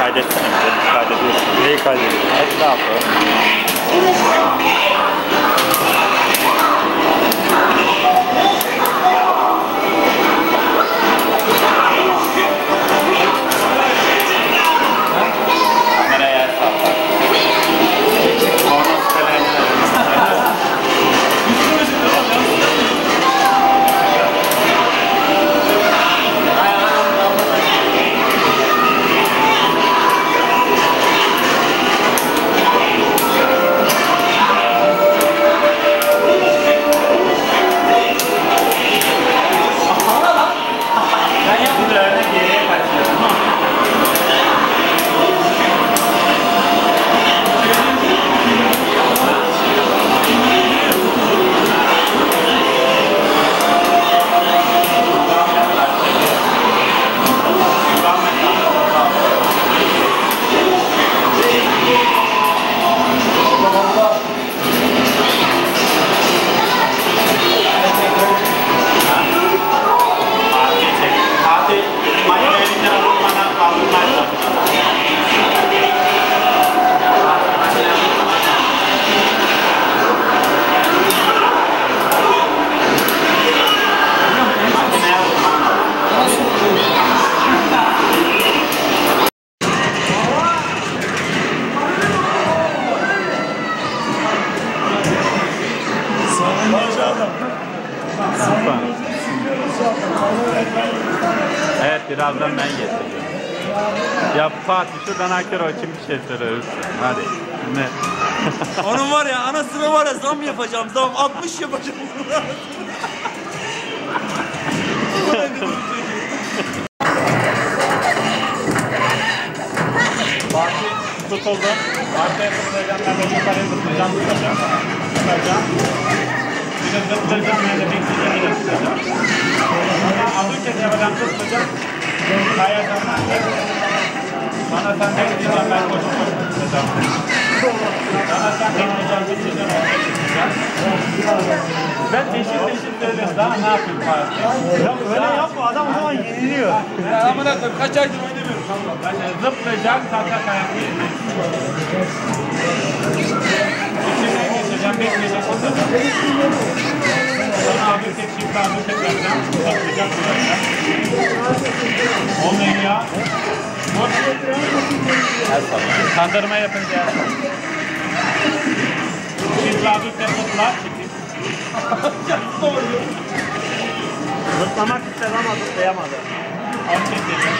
Kaydetsene bize, biz kaydediyoruz. Neyi kaydediyorsun? Etrafı. Kameraya el salla. Sonra sitelerine. Evet, birazdan ben getireceğim. Ya Fatih şuradan akır o kim bir şey söylüyorsun. Hadi. Ne? Onun var ya, anasına var ya, zam yapacağım, zam 60 yapacağım. Fatih tutuldu. Arkaya tutulacağım, ben de yukarıya tutacağım, tutacağım. Bir de zıplayacağım, ben de bekleyeceğim, bir de tutacağım. Ama az önce yapacağım, tutacağım. Kayacağım, bana sen bekleyeceğim, ben koşup tutacağım. Bana sen bekleyeceğim, tutacağım, tutacağım. Ben teşhir söylüyorum, daha ne yapayım Fatih? Ya öyle yapma, adam o zaman yeniliyor. Ya amına koyayım, kaç aydır oynamıyorum. Zıplayacağım, kalka kayak yiyeceğim. İçinden geçeceğim, bekleyeceğim, tutacağım. Sonra abi tek çift abi tek yapacağım, zıplayacağım, tutacağım. Olmuyor ya. Kandırma yapınca ya. Çift abi tek zıplar, çift. Zıplamak istedi ama zıplayamadı. Al çekeceğim.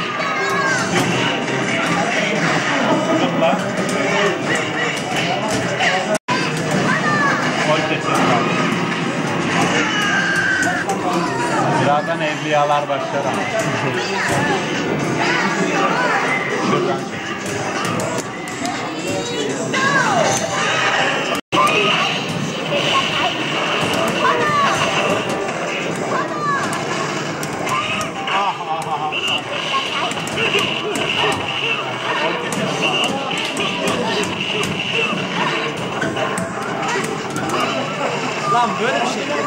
Zıplar. Koy çekeceğim. Birazdan evliyalar başlar ama. Şuradan çek. Lan böyle bir şey yok.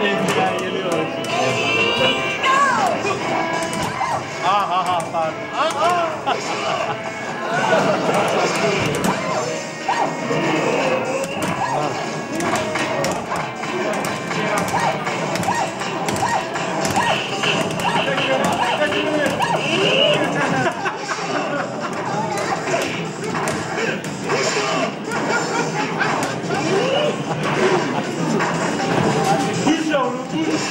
Evliler geliyor. Aha pardon. Düş yavrum, düş.